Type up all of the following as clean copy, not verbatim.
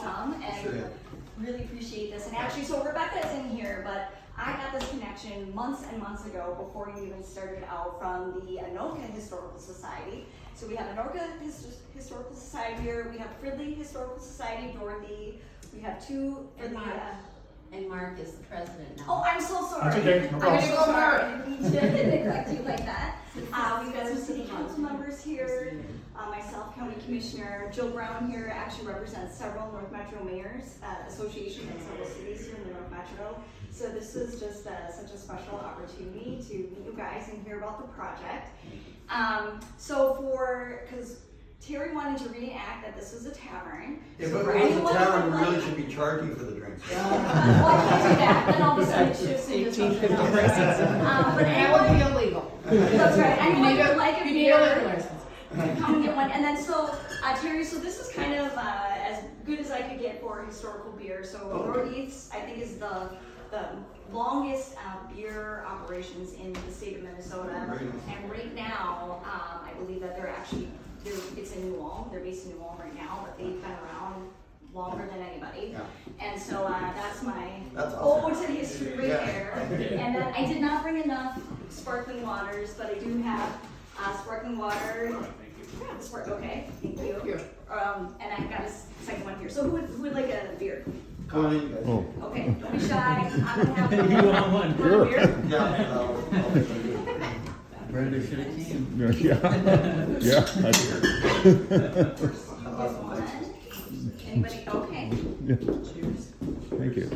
welcome and really appreciate this. And actually, so Rebecca is in here, but I got this connection months and months ago before you even started out from the Anoka Historical Society. So we have Anoka Historical Society here, we have Fridley Historical Society, Dorothy, we have two, and Mark is the president now. oh, I'm so sorry. That's okay, no problem. I'm so sorry. I didn't mean to neglect you like that. We've got some city council members here, myself, county commissioner. Jill Brown here actually represents several North Metro Mayors Association in several cities here in the North Metro. So this is just such a special opportunity to meet you guys and hear about the project. Because Terry wanted to reenact that this was a tavern. If So it for was a anyone tavern, who we would really like- should be charging for the drinks. well, I can't do that, then all of a sudden it shifts into something else. But That would anyone, be illegal. that's right, anyone who would like a You need a liquor beer, license. come and get one. And then so, Terry, so this is kind of as good as I could get for historical beer. So Northeast, I think, is the longest beer operations in the state of Minnesota. And right now, I believe that it's in New Ulm. They're based in New Ulm right now, but they've been around longer than anybody. Yeah. And so that's my That's awesome. ode to history right there. And then I did not bring enough sparkling waters, but I do have sparkling water. Okay, thank you. And I've got a second one here. So who would like a beer? Come on in, you guys. Oh. Okay, don't be shy. I'm gonna have You want one? a beer. Yeah. Brenda should have came. Yeah, I did. One. Anybody? Okay. Yeah. Cheers. Thank you.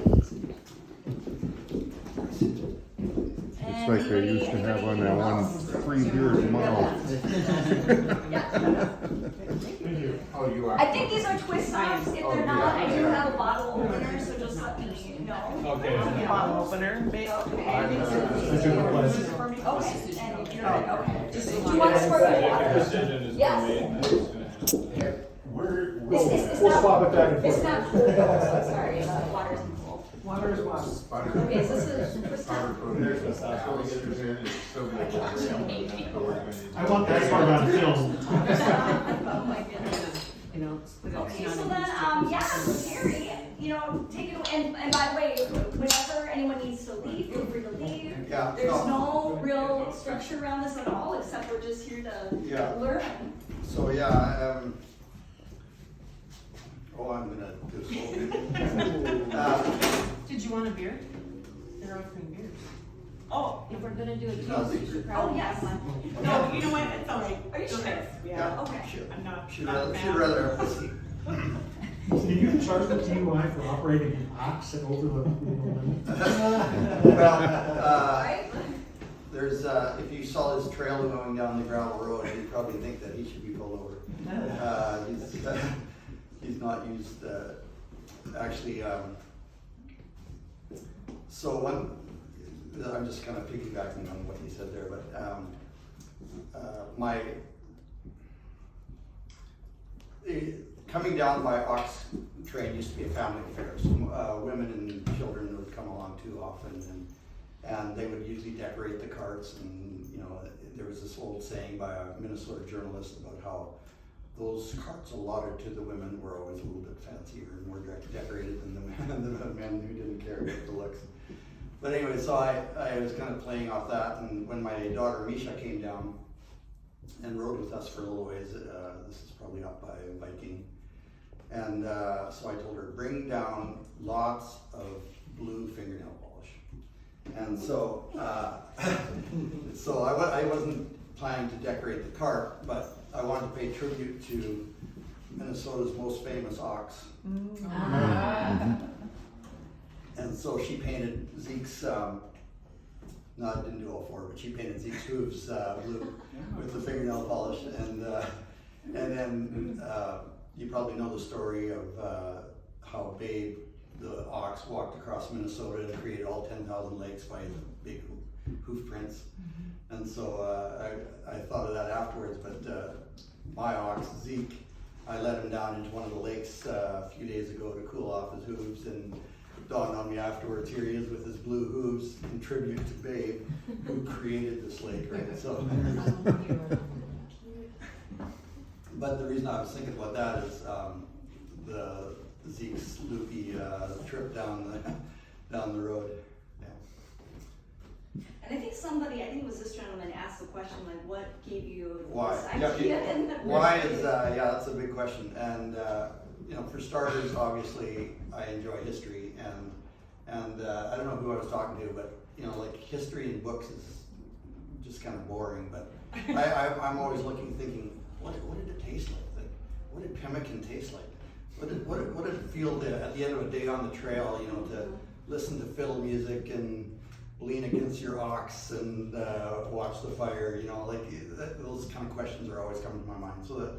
It's like they used to have on that one, free beer tomorrow. Oh, you are. I think these are twist offs. If they're not, I do have a bottle opener, so just let me know. Okay. Bottle opener. Okay. Okay. And if you're okay. Do you want a sparkling water? Yes. We'll swap it back and It's forth. not cool. So sorry, water isn't cool. Water is water. Okay, so this is twist off. I want that part on film. Oh my goodness. You know, Okay, so then, so Terry, take it away. And by the way, whenever anyone needs to leave, feel free to leave. Yeah. There's no real structure around this at all, except we're just here Yeah. to learn. So I'm gonna do this. Did you want a beer? They're offering beers. Oh, if we're gonna do a It's not juice, we secret. should probably yes. have one. No, you know what? It's all right. Are you sure? Yeah. Okay. I'm not. She'd not a rather fan. have whiskey. Did you charge the DUI for operating an ox at over the limit? Well, Right? there's, if you saw his trailer going down the gravel road, you'd probably think that he should be pulled over. He's not used, actually, so I'm just kind of piggybacking on what he said there, but coming down by ox train used to be a family affair. So, women and children would come along too often, and they would usually decorate the carts. And there was this old saying by a Minnesota journalist about how those carts allotted to the women were always a little bit fancier and more decorated than the men who didn't care about the looks. But anyway, so I was kind of playing off that, and when my daughter Misha came down and rode with us for a little ways, this is probably up by Viking, and so I told her, bring down lots of blue fingernail polish. And so so I wasn't planning to decorate the cart, but I wanted to pay tribute to Minnesota's most famous ox. And so she painted Zeke's, no, I didn't do all four, but she painted Zeke's hooves blue with the fingernail polish. And then you probably know the story of how Babe, the ox, walked across Minnesota and created all 10,000 lakes by his big hoof prints. And so I thought of that afterwards, but my ox, Zeke, I let him down into one of the lakes a few days ago to cool off his hooves, and dawned on me afterwards, here he is with his blue hooves in tribute to Babe, who created this lake, right? So, but the reason I was thinking about that is the Zeke's loopy trip down the road. Yeah. And I think I think it was this gentleman asked the question, like, what gave you Why? this Yeah, idea? Why is yeah, that's a big question. And for starters, obviously, I enjoy history, and I don't know who I was talking to, but like history in books is just kind of boring. But I'm always thinking, what did it taste like? Like, what did pemmican taste like? What did it feel at the end of a day on the trail? To listen to fiddle music and lean against your ox and watch the fire. Those kind of questions are always coming to my mind. So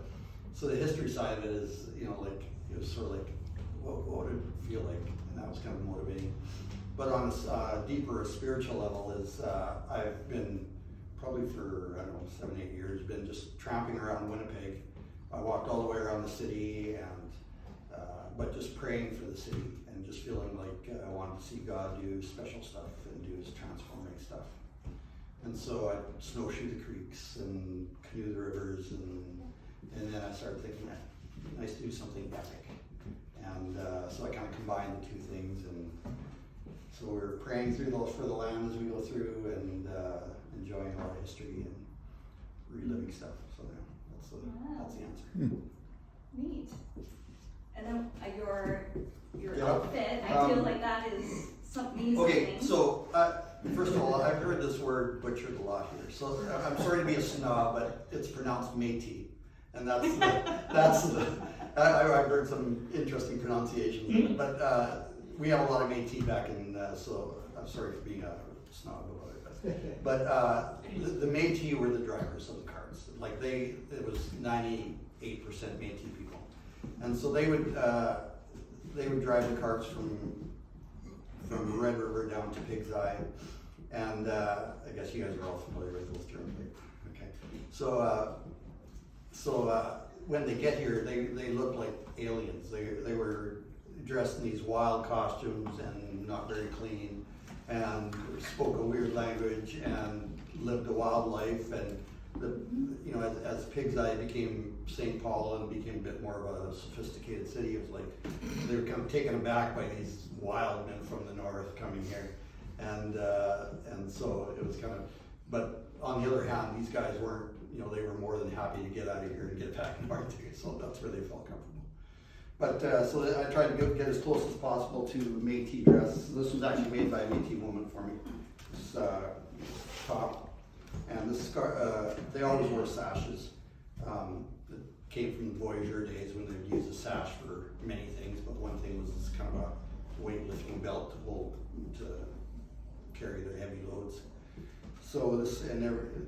the history side of it is, like it was sort of like, what did it feel like? And that was kind of motivating. But on a deeper spiritual level is I've been probably for, I don't know, 7-8 years, been just tramping around Winnipeg. I walked all the way around the city and but just praying for the city and just feeling like I wanted to see God do special stuff and do his transforming stuff. And so I snowshoe the creeks and canoe the rivers and then I started thinking that it'd be nice to do something epic. And so I kind of combined the two things, and so we're praying through for the land as we go through and enjoying a lot of history and reliving stuff. So yeah, that's the answer. Neat. And then your Yeah. outfit, I feel like that is means Okay, something. so first of all, I've heard this word butchered a lot here. So I'm sorry to be a snob, but it's pronounced Métis, and I've heard some interesting pronunciations of it. But we have a lot of Métis back in, so I'm sorry for being a snob about it. But the Métis were the drivers of the carts. Like it was 98% Métis people, and so they would drive the carts from Red River down to Pig's Eye, and I guess you guys are all familiar with those terms. Okay, so when they get here, they look like aliens. They were dressed in these wild costumes and not very clean, and spoke a weird language and lived a wild life. And as Pig's Eye became St. Paul and became a bit more of a sophisticated city, it was like they were kind of taken aback by these wild men from the north coming here, and so it was kind of. But on the other hand, these guys weren't. They were more than happy to get out of here and get back north here, so that's where they felt comfortable. But so I tried to get as close as possible to Métis dress. This was actually made by a Métis woman for me. This top. And this they always wore sashes. It came from the Voyageur days when they would use a sash for many things, but one thing was this kind of a weightlifting belt to carry their heavy loads. So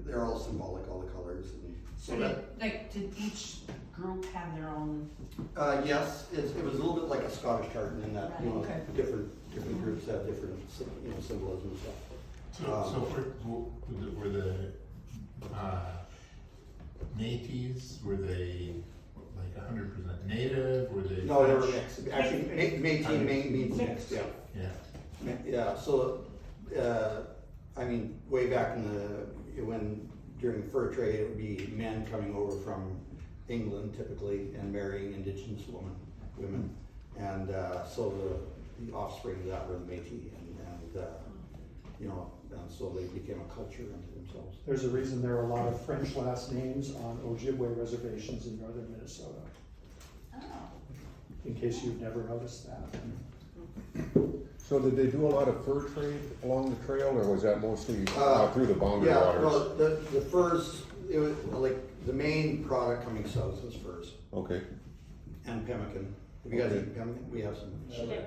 they're all symbolic, all the colors. And So did each group have their own? yes, it was a little bit like a Scottish tartan in that Okay. different groups have different symbolism and stuff. So were the Métis, were they like 100% native? Were they? No, they were French? mixed. Actually, Métis means mixed. Yeah. Yeah. Yeah. So, way back during the fur trade, it would be men coming over from England typically and marrying indigenous women, and so the offspring of that were the Métis, and so they became a culture unto themselves. There's a reason there are a lot of French last names on Ojibwe reservations in northern Minnesota, Oh. in case you've never noticed that. So did they do a lot of fur trade along the trail, or was that mostly through the boundary Yeah, waters? no, the furs, it was like the main product coming south was furs Okay. and pemmican. Have you guys eaten pemmican? We have some. She did.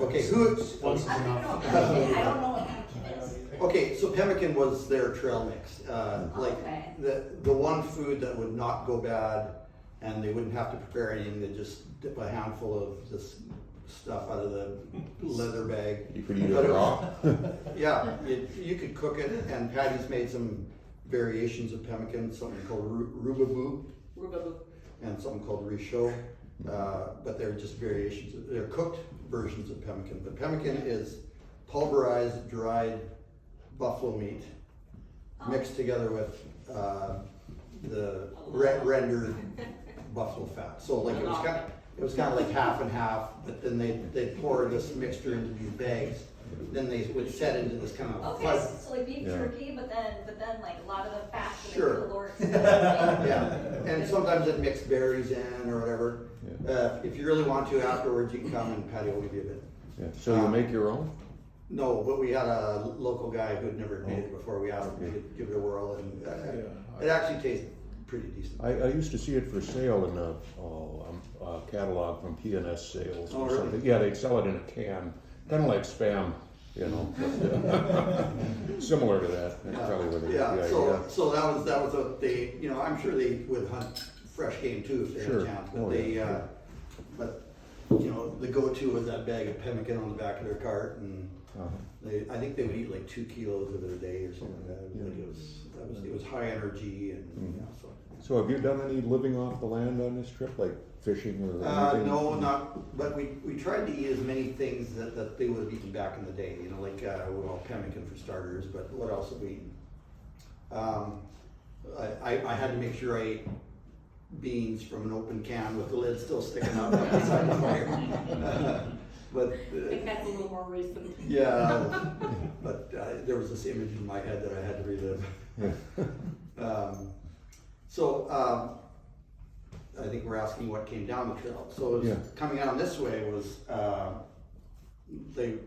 Okay, who? Once is I don't know. enough. I don't know what pemmican is. Okay, so pemmican was their trail mix. Okay. The one food that would not go bad, and they wouldn't have to prepare anything. They just dip a handful of this stuff out of the leather bag. You could eat But it it raw? Yeah, you could cook it, and Patty's made some variations of pemmican, something called rubaboo, and something called richaud. But they're just variations. They're cooked versions of pemmican. But pemmican is pulverized, dried buffalo meat mixed together with the rendered buffalo fat. So like it was kind of like half and half, but then they'd pour this mixture into these bags. Then they would set into this kind of Okay, fuzz. so like beef Yeah. jerky, but then like a lot of the fats and Sure. the caloric. Yeah, and sometimes it mixed berries in or whatever. If you really want to afterwards, you can come and Patty will give you a bit. Yeah. So you make your own? No, but we had a local guy who'd never made it before. We asked him to give it a whirl, and it actually tastes pretty decent. I used to see it for sale in a catalog from P&S Sales Oh, or really? something. Yeah, they'd sell it in a can, kind of like Spam, you know. But, similar to that. That's probably what it is. Yeah, The so idea. so that was what they, you know, I'm sure they would hunt fresh game too if they Sure. had a chance, but Oh, they, yeah, sure. but you know, the go-to was that bag of pemmican on the back of their cart, and I think they would eat like 2 kilos of it a day or something like that. Yeah. Like it was high energy, and yeah, so. So have you done any living off the land on this trip, like fishing or anything? No, not, but we tried to eat as many things that they would have eaten back in the day, you know, like, well, pemmican for starters, but what else have we eaten? I had to make sure I ate beans from an open can with the lid still sticking out beside the fire. But, I think that's a little more recent. yeah, but there was this image in my head that I had to relive. I think we're asking what came down the trail. So it was coming out this way was they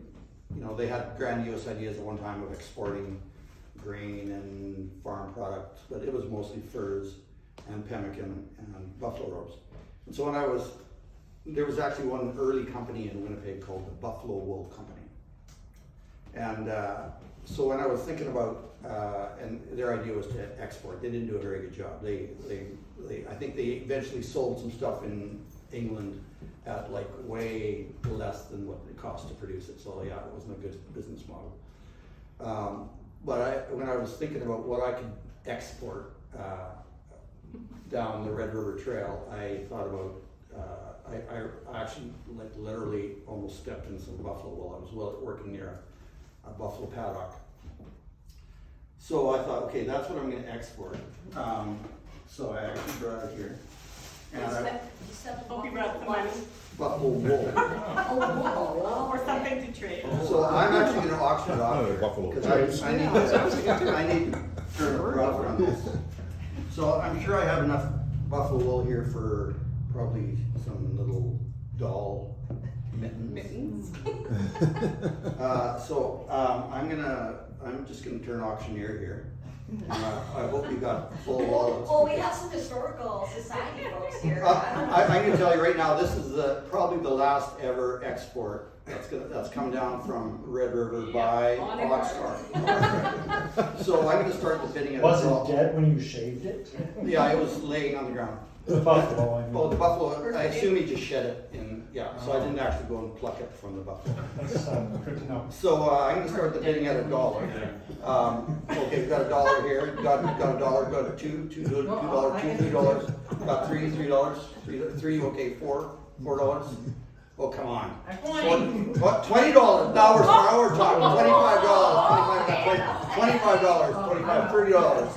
had grandiose ideas at one time of exporting grain and farm products, but it was mostly furs and pemmican and buffalo robes. And so there was actually one early company in Winnipeg called the Buffalo Wool Company. And so when I was thinking about, and their idea was to export, they didn't do a very good job. I think they eventually sold some stuff in England at like way less than what it cost to produce it. So yeah, it wasn't a good business model. But when I was thinking about what I could export down the Red River Trail, I thought about, I actually like literally almost stepped in some buffalo wool. I was working near a buffalo paddock. So I thought, okay, that's what I'm going to export. So I actually brought it here. And Hope you brought some money. buffalo wool. Or something to trade. So I'm actually going to auction it off here, Buffalo because I need to turn a profit on this. So I'm sure I have enough buffalo wool here for probably some little doll mittens. I'm just gonna turn auctioneer here. I hope you got full wallets. Oh, we have some historical society folks here. I'm gonna tell you right now, this is probably the last ever export that's come down from Red River by Oxcart. So I'm gonna start the bidding at Was all. it dead when you shaved it? Yeah, it was laying on the ground. The buffalo, I mean. Well, the buffalo, I assume he just shed it so I didn't actually go and pluck it from the buffalo. That's good to know. So I'm gonna start the bidding at $1. Okay, we've got $1 here, got $1, got $2, $2, $3, got $3, okay, $4. Oh, come on. What, $20? Now we're talking $25,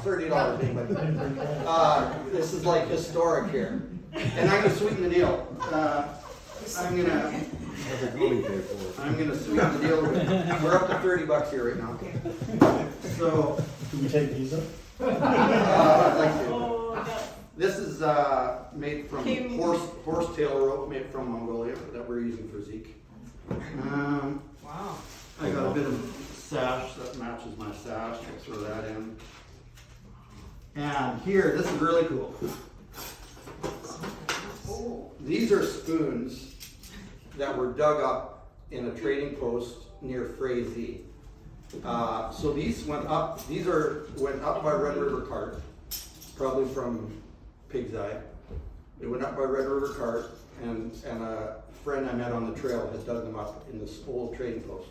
$30, anybody. This is like historic here. And I'm gonna sweeten the deal. I'm gonna sweeten the deal. We're up to $30 here right now. So, Do we take these up? I'd like to. This is made from horsetail rope made from Mongolia that we're using for Zeke. Wow. I got a bit of sash that matches my sash. I'll throw that in. And here, this is really cool. These are spoons that were dug up in a trading post near Frazee. So these went up. Went up by Red River Cart, probably from Pig's Eye. It went up by Red River Cart, and a friend I met on the trail had dug them up in this old trading post.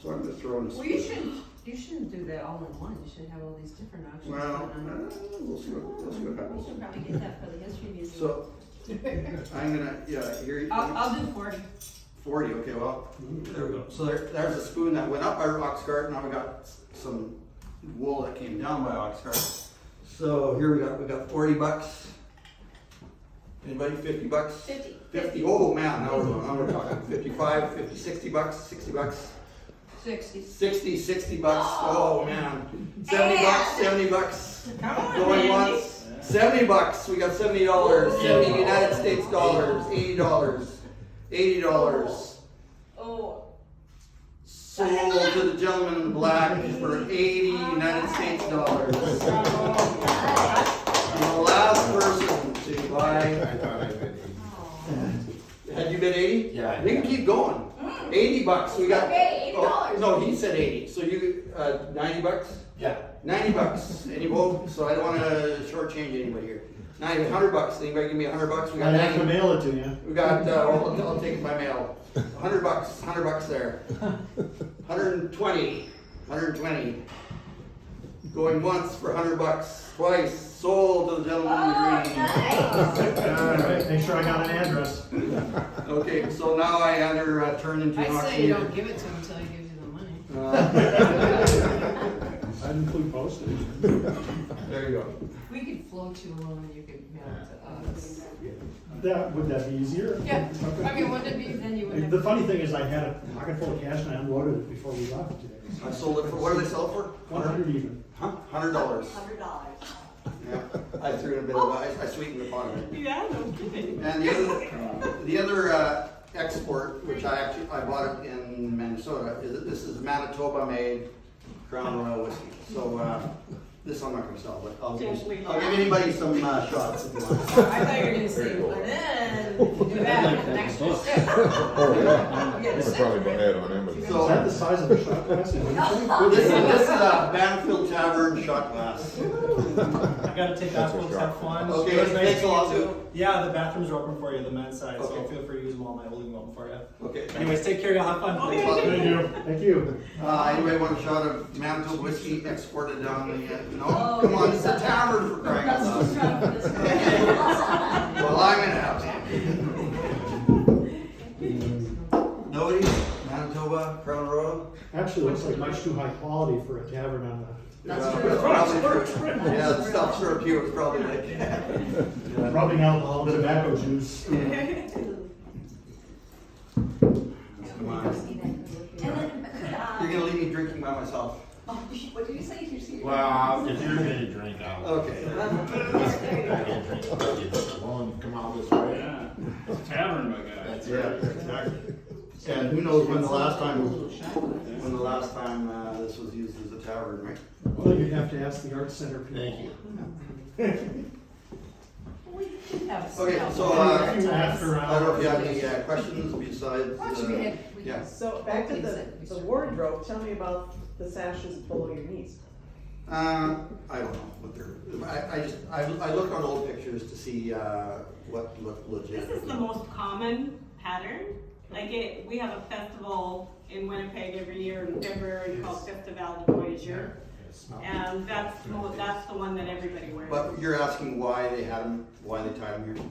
So I'm going to throw in a spoon. You shouldn't do that all in one. You should have all these different options. Well, we'll see what We happens. should probably get that for the history museum. So I'm gonna, here. I'll do 40. 40, okay, well, there we go. So there's a spoon that went up by Oxcart, now we got some wool that came down by Oxcart. So here we got $40. Anybody, 50 bucks? 50. 50, oh man, now we're talking 55, 50, 60 bucks, 60 bucks, 60. 60 bucks, oh man. 70 bucks, 70 bucks. Come on, Going Randy. once, 70 bucks, we got $70, 70 United States dollars, $80. Oh, Sold to the gentleman in black for 80 United States dollars. The last person to buy, I thought I bid 80. had you bid 80? Yeah. We can keep going. 80 bucks, we got. Okay, $80. Oh, no, he said 80, so you, 90 bucks? Yeah. 90 bucks, any vote? So I don't wanna shortchange anybody here. 100 bucks, anybody give me 100 bucks? We got I'd have to 90. mail it to you. We got, I'll take it by mail. 100 bucks there. 120. Going once for 100 bucks, twice, sold to the gentleman in the green. All right, make sure I got an address. Okay, so now I either turn into an I say you auctioneer. don't give it to him until he gives you the money. I'd include postage. There you go. We could float you alone and you could mail it to us. Would that be easier? Yeah, Okay. I mean, wouldn't it be, then you wouldn't The have. funny thing is I had a pocket full of cash and I unloaded it before we left today. I sold it for, what do they sell it for? 100 even. Huh? $100. $100. Yeah, I threw in a bit of, I sweetened the pot of it. Yeah, no kidding. And the other export, which I bought it in Minnesota, this is Manitoba made Crown Royal whiskey. So this I'm not gonna sell, but I'll give anybody some shots if you want. I thought you were gonna say, well then, if you do that, an extra sip. Oh, yeah. I'd probably buy that on Amazon. Is that the size of a shot glass? This is a Banfield Tavern shot glass. I gotta take off, folks, have fun. Okay, It was nice thanks a to lot, meet you. Sue. Yeah, the bathrooms are open for you, the men's side, Okay. so feel free to use them all night, we'll leave them open for you. Okay. Anyways, take care, y'all have fun. Okay. Thanks. Thank you. Thank you. Anybody want a shot of Manitoba whiskey exported down the, no? Come on, it's a tavern for crying out That's too loud. strong for this girl. Well, I'm gonna have some. Nobody? Manitoba, Crown Royal? Actually, looks like much too high quality for a tavern on the, That's Yeah, true. probably true. Yeah, the stuff served here was probably like. rubbing alcohol, tobacco juice. Come on. And then, You're gonna leave me drinking by myself. oh, what did you say? You're serious? Well, if you're gonna drink, I'll. Okay. I can drink. Won't come out this way. It's a tavern, my guy. That's Yeah, right. exactly. And who knows when the last time this was used as a tavern, right? Well, you'd have to ask the Arts Center people. Thank you. We could have a Okay, sale. so, A few after I don't know if you have hours. any questions besides, Why don't you have- we yeah. can- So back to the wardrobe, tell me about the sashes below your knees. I don't know what they're, I looked on old pictures to see, what looked legit. This is the most common pattern. Like we have a festival in Winnipeg every year in February called Festival de Voyageur. And that's the one that everybody wears. But you're asking why they had them, why they tied them here?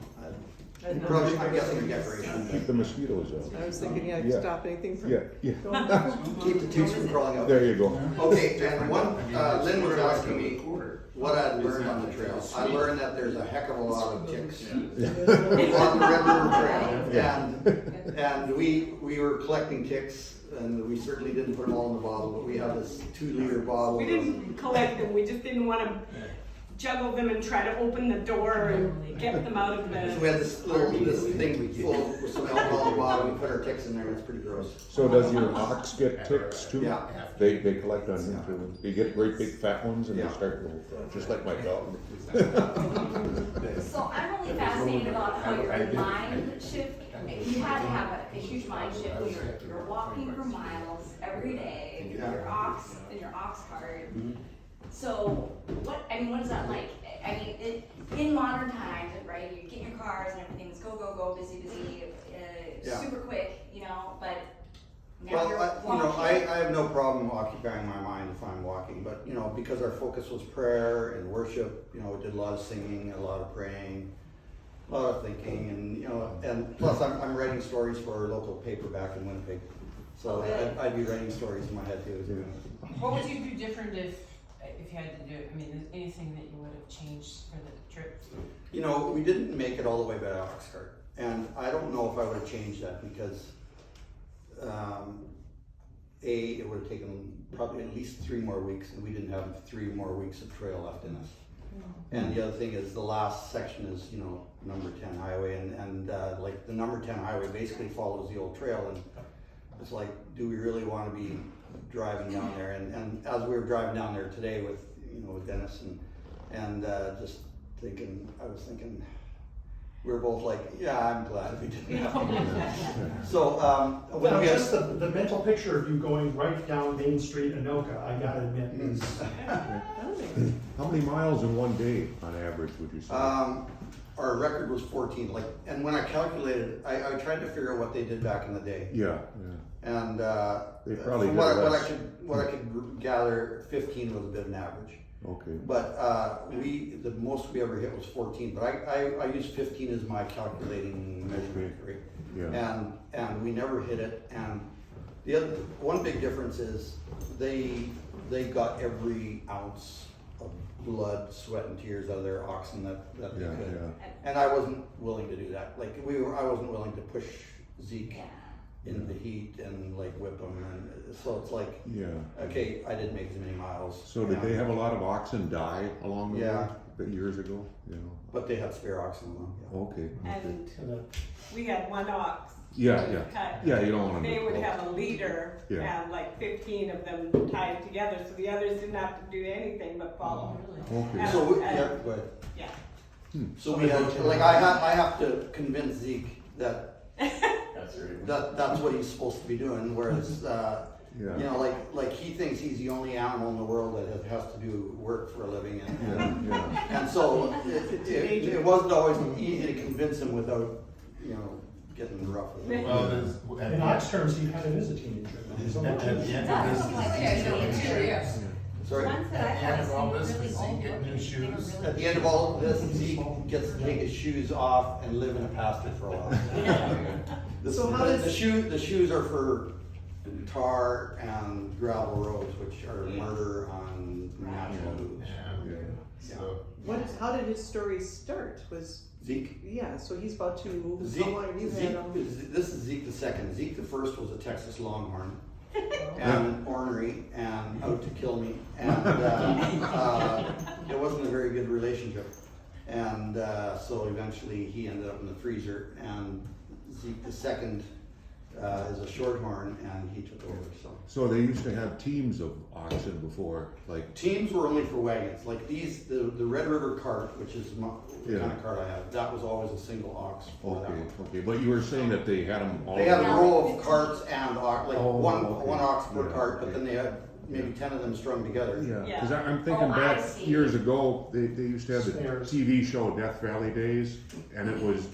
Probably, I'm guessing a decoration. Keep the mosquitoes out. I was thinking, Yeah. stop anything from Yeah, yeah. Keep the tubes from crawling out. There you go. Okay, and Lynn was asking me what I'd learned on the trail. I learned that there's a heck of a lot of ticks on the Red River Trail. And we were collecting ticks, and we certainly didn't put them all in the bottle, but we have this 2-liter bottle. We didn't collect them, we just didn't want to juggle them and try to open the door and get them out of So we the. had this thing full with some alcohol in the bottom, we put our ticks in there, and it's pretty gross. So does your ox get ticks too? Yeah. They collect on him too. They get great big fat ones and they Yeah. start, just like my dog. So I'm really fascinated about how your mind shift, you had to have a huge mind shift when you're walking for miles every day with your ox and your ox cart. So what is that like? I mean, in modern times, right, you get in your cars and everything's go, busy, Yeah. super quick, but now Well, you're I walking. have no problem occupying my mind if I'm walking, but, because our focus was prayer and worship, we did a lot of singing, a lot of praying, a lot of thinking, and plus I'm writing stories for our local paper back in Winnipeg. So Okay. I'd be writing stories in my head too. What would you do different if you had to do it, I mean, is anything that you would have changed for the trip? You know, we didn't make it all the way by Oxcart, and I don't know if I would have changed that because, it would have taken probably at least 3 more weeks, and we didn't have 3 more weeks of trail left in us. And the other thing is the last section is, you know, number 10 highway, and like the number 10 highway basically follows the old trail, and it's like, do we really want to be driving down there? And as we were driving down there today with, you know, with Dennis and just thinking, I was thinking, we were both like, yeah, I'm glad we didn't have to do that. So, when Now, we just the mental picture of you going right down Main Street, Anoka, I gotta admit, is. How many miles in one day on average would you say? our record was 14, like, and when I calculated, I tried to figure out what they did back in the day. Yeah, And They probably from did what less. I could gather, 15 was a bit of an average. Okay. But the most we ever hit was 14. But I use 15 as my calculating measurement rate. Yeah. And we never hit it. And the other one big difference is they got every ounce of blood, sweat, and tears out of their oxen that they Yeah, could. yeah. And I wasn't willing to do that. Like I wasn't willing to push Zeke in the heat and like whip him. And so it's like, Yeah. okay, I didn't make as many miles. So did they have a lot of oxen die along the Yeah. way years ago? You know. But they had spare oxen with them. Yeah. Okay. And we had one ox. Yeah, that was yeah. cut. Yeah, you don't want them They to would close. have a leader Yeah. and like 15 of them tied together, so the others didn't have to do anything but follow. Okay. And- So we, and- yeah, go ahead. Yeah. So we had, like, I have to convince Zeke that that's what he's supposed to be doing, whereas, Yeah. you know, like he thinks he's the only animal in the world that has to do work for a living, and Yeah. and so it wasn't always easy to convince him without, you know, getting rough with him. Well, there's, In Ox terms, he had it as a teenager. He's only at the end of this, Sorry. Ones that at the end of all I've this, seen does really he old get new looking. They were shoes? really At the end of all of this, Zeke gets to take his shoes off and live in a pasture for a while. So how does- The shoes are for tar and gravel roads, which are murder on natural moves. Yeah, so, How did his story start? Was Zeke. yeah, so he's about to move. Zeke, How long have you had Zeke him? this is Zeke the second. Zeke the first was a Texas Longhorn and ornery and out to kill me, and it wasn't a very good relationship. And so eventually he ended up in the freezer, and Zeke the second is a shorthorn, and he took over. So they used to have teams of oxen before, like. Teams were only for wagons. Like these, the Red River cart, which is the kind of cart I have, that was always a single ox for that Okay, one. okay, but you were saying that they had them all. They had a row of carts and ox, like Oh, one okay. ox per Yeah, cart, but okay. then they had maybe 10 of them strung together. Yeah, because I'm thinking Oh, I back see. years ago, they used to have the Snares. TV show Death Valley Days, and it was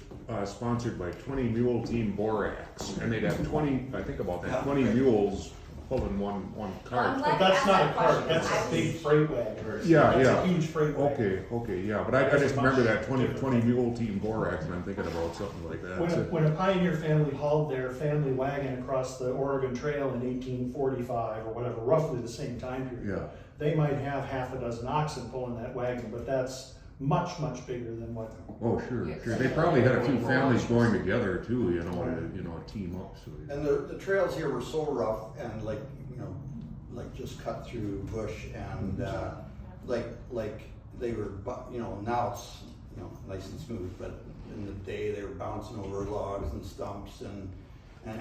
sponsored by 20 Mule Team Borax, and they'd have 20, I think about that, Yeah. 20 mules pulling one cart. But that's not a cart, that's a big freight wagon. Yeah, That's yeah. a huge freight wagon. Okay, yeah, but I just remember that 20 Mule Team Borax, and I'm thinking about something like that. When a pioneer family hauled their family wagon across the Oregon Trail in 1845 or whatever, roughly the same time period, Yeah. they might have half a dozen oxen pulling that wagon, but that's much, much bigger than what. Oh, sure. They probably had a few families going together too, you know, to team up, so. And the trails here were so rough and like, you know, like just cut through bush and like they were, you know, now it's, you know, nice and smooth, but in the day they were bouncing over logs and stumps and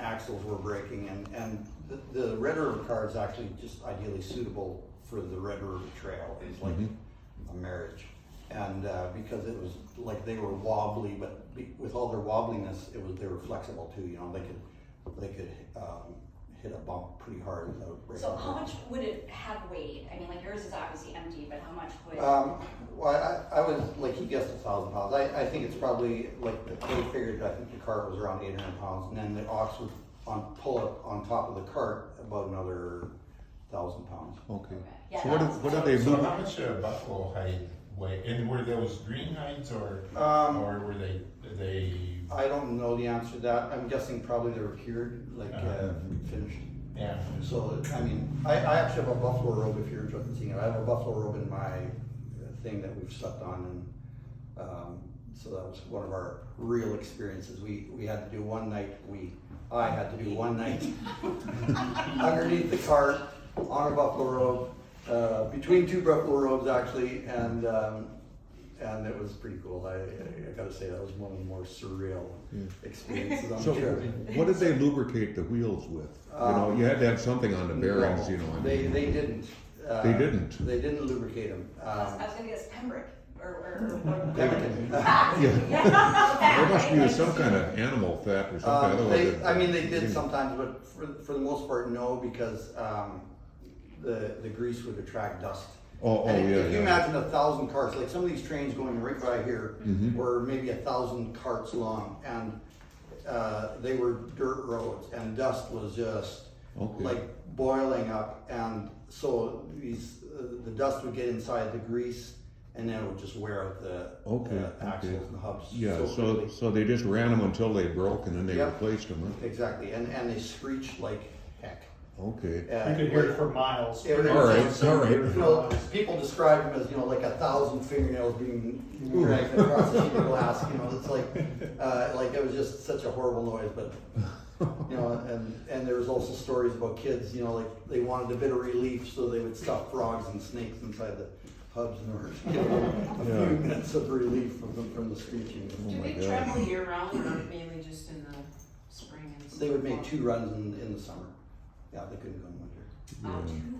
axles were breaking, and the Red River car is actually just ideally suitable for the Red River Trail. It's like a marriage. And because it was like they were wobbly, but with all their wobbliness, they were flexible too. You know, they could hit a bump pretty hard without breaking. So how much would it have weighed? I mean, like yours is obviously empty, but how much would? Well, I was like, he guessed 1,000 pounds. I think it's probably like they figured. I think the cart was around 800 pounds, and then the ox would pull up on top of the cart about another 1,000 pounds. Okay. Yeah, So that's- what did they so move? how much buffalo hide weigh, and were those green hides or were they? I don't know the answer to that. I'm guessing probably they were cured, like finished. Yeah. So, I mean, I actually have a buffalo robe, if you're interested in seeing it. I have a buffalo robe in my thing that we've slept on, and so that was one of our real experiences. We had to do one night, I had to do one night underneath the cart on a buffalo robe, between two buffalo robes actually, and it was pretty cool. I gotta say, that was one of the more surreal experiences on So, the trip. what did they lubricate the wheels with? You had to have something on the bearings, No, you know. I They mean. didn't. They didn't? They didn't lubricate them. I was gonna guess Pemmican or Pemmican. There must be some kind of animal fat or something. otherwise They did sometimes, but for the most part, no, because the grease would attract dust. And if you imagine 1,000 carts, like some of these trains going right by here were maybe 1,000 carts long, and they were dirt roads, and dust was just like boiling up, and so the dust would get inside the grease, and then it would just wear out the axles and hubs. Yeah, quickly. so they just ran them until they broke and then they replaced them, huh? Exactly, and they screeched like heck. Okay. You could hear it for miles. All right. You know, people describe them as, you know, like 1,000 fingernails being dragged across a sheet of glass. You know, it's like it was just such a horrible noise. But you know, and there was also stories about kids. You know, like they wanted a bit of relief, so they would stuff frogs and snakes inside the hubs in order to get a few minutes of relief from the screeching. Do they travel year round or mainly just in the spring and They would make 2 runs in the summer. Yeah, they couldn't go in winter. 2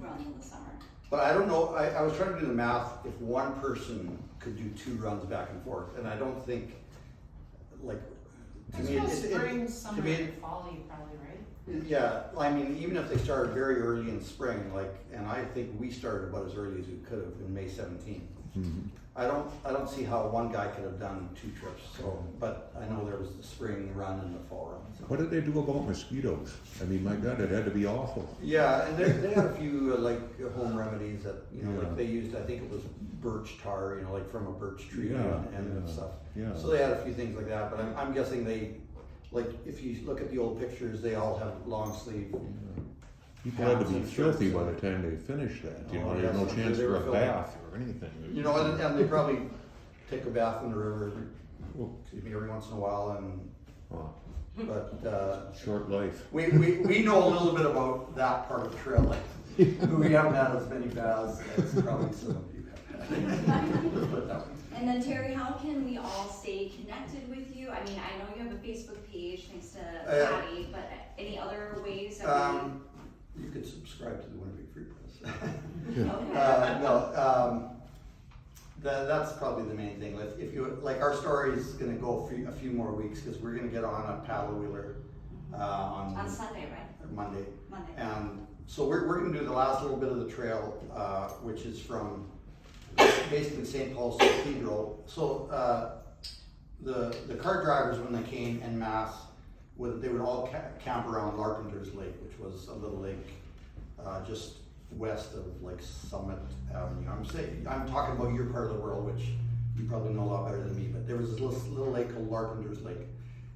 runs in the summer. But I don't know, I was trying to do the math, if one person could do 2 runs back and forth, and I don't think, like, to me, spring, summer, to me, and fall, you probably, right? yeah, I mean, even if they started very early in spring, like, and I think we started about as early as we could have in May 17th. I don't see how one guy could have done 2 trips, so, but I know there was the spring run and the fall run. So. What did they do about mosquitoes? I mean, my God, it had to be awful. Yeah, and they had a few home remedies that, you know, like they used, I think it was birch tar, you know, like from a birch tree and stuff. Yeah. So they had a few things like that, but I'm guessing they, like, if you look at the old pictures, they all have long sleeve. People had to be filthy by the time they finished that. You know, there's no chance for a bath or anything. You know, and they probably take a bath in the river every once in a while, but short life. We know a little bit about that part of the trail. Like, we haven't had as many baths as probably some of you have had. And then Terry, how can we all stay connected with you? I mean, I know you have a Facebook page thanks to Patty, but any other ways that you could subscribe to the Winnipeg Free Press. That's probably the main thing. If you like, our story is going to go for a few more weeks because we're going to get on a paddle wheeler on Sunday, right? Monday. And so we're going to do the last little bit of the trail, which is from basically St. Paul's Cathedral. So the cart drivers, when they came en masse, they would all camp around Larpenter's Lake, which was a little lake just west of like Summit Avenue. I'm talking about your part of the world, which you probably know a lot better than me, but there was this little lake called Larpenter's Lake.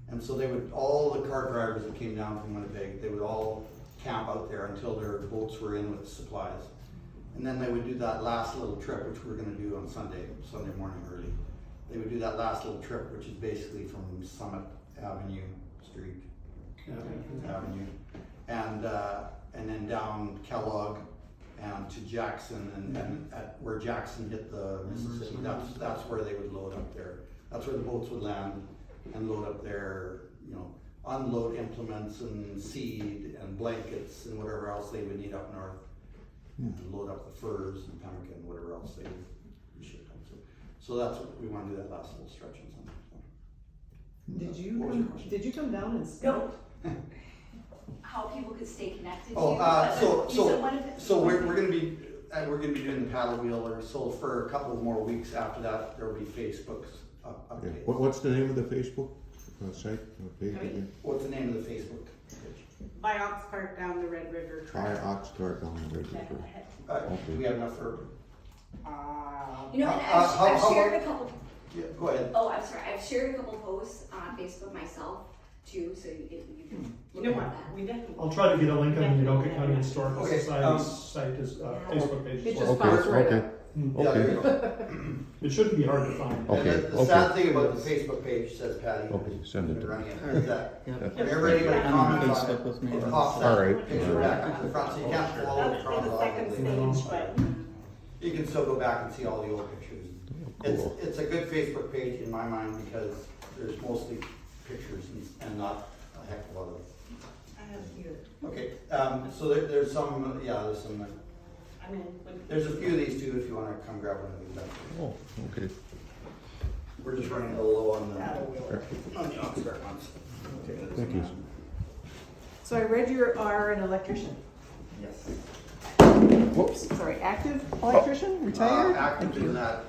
And so all the cart drivers that came down from Winnipeg, they would all camp out there until their boats were in with supplies. And then they would do that last little trip, which we're going to do on Sunday morning early. They would do that last little trip, which is basically from Summit Avenue, Avenue, and then down Kellogg and to Jackson, and at where Jackson hit the Mississippi. That's where they would load up there. That's where the boats would land and load up their, you know, unload implements and seed and blankets and whatever else they would need up north, and load up the furs and pemmican, whatever else they would ship up. So that's what we want to do, that last little stretch on Sunday. Did you come down and scout? how people could stay connected to you? So we're going to be doing the paddle wheeler. So for a couple more weeks after that, there will be Facebook's updates. What's the name of the Facebook site? Page again? What's the name of the Facebook page? By Oxcart down the Red River Trail. By Oxcart down the Red River. Do we have enough for? You know, and I've shared a couple. Yeah, go ahead. Oh, I'm sorry. I've shared a couple posts on Facebook myself too, so you can look No, we definitely. I'll try to get a link on the Anoka County Historical Okay, Society's site, Facebook page It as just well. pops right okay. up. Yeah, there you go. It shouldn't be hard to find. Okay, And the sad thing about the Facebook page, says Patty, Okay, send it who's to been me. running it, is that Yep. whenever anybody I'm on comments on Facebook with me. it, it pops All that right. picture back up to the front, so you can't pull all the That's for the second chronological. stage, but You can still go back and see all the old pictures. Cool. It's a good Facebook page in my mind because there's mostly pictures and not a heck of a lot of. I have here. Okay, so there's some, there's some, I mean, with there's a few of these too if you wanna come grab one of these. Oh, okay. We're just running a little low on the Oxcart ones. Thank you. So I read you are an electrician. Yes. Whoops, sorry, active electrician, retired? Active in that,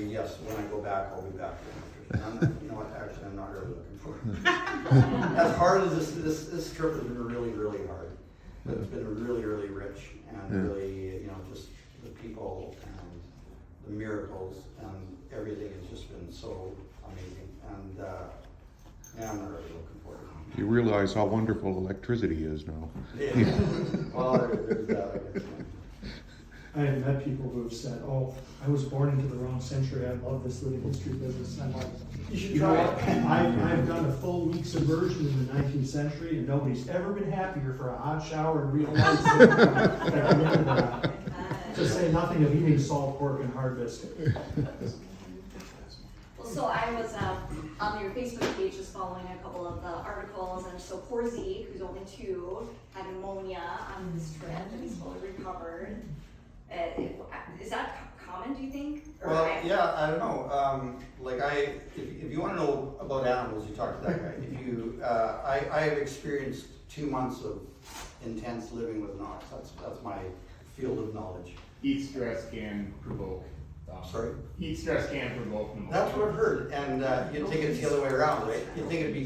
yes, when I go back, I'll be back. You know what, actually, I'm not really looking for it. As hard as this trip has been really, really hard. It's been really, really rich and really, just the people and the miracles and everything has just been so amazing. And, I'm not really looking for it. You realize how wonderful electricity is now. Yeah. Well, there's that, I guess. I have met people who have said, "Oh, I was born into the wrong century. I love this living history business." And I'm like, You should "You know try what? it. I've done a full week's immersion in the 19th century, and nobody's ever been happier for a hot shower and real life at the end of that. To say nothing of eating salt pork and hard biscuit." Well, so I was on your Facebook page just following a couple of the articles, and so poor Zeke, who's only 2, had pneumonia on this trip, and he's fully recovered. Is that common, do you think? Or Well, yeah, I don't know. If you want to know about animals, you talk to that guy. I have experienced 2 months of intense living with an ox. That's my field of knowledge. Heat stress can provoke. Sorry? Heat stress can provoke pneumonia. That's what I've heard. And you think it's the other way around, right? You think it'd be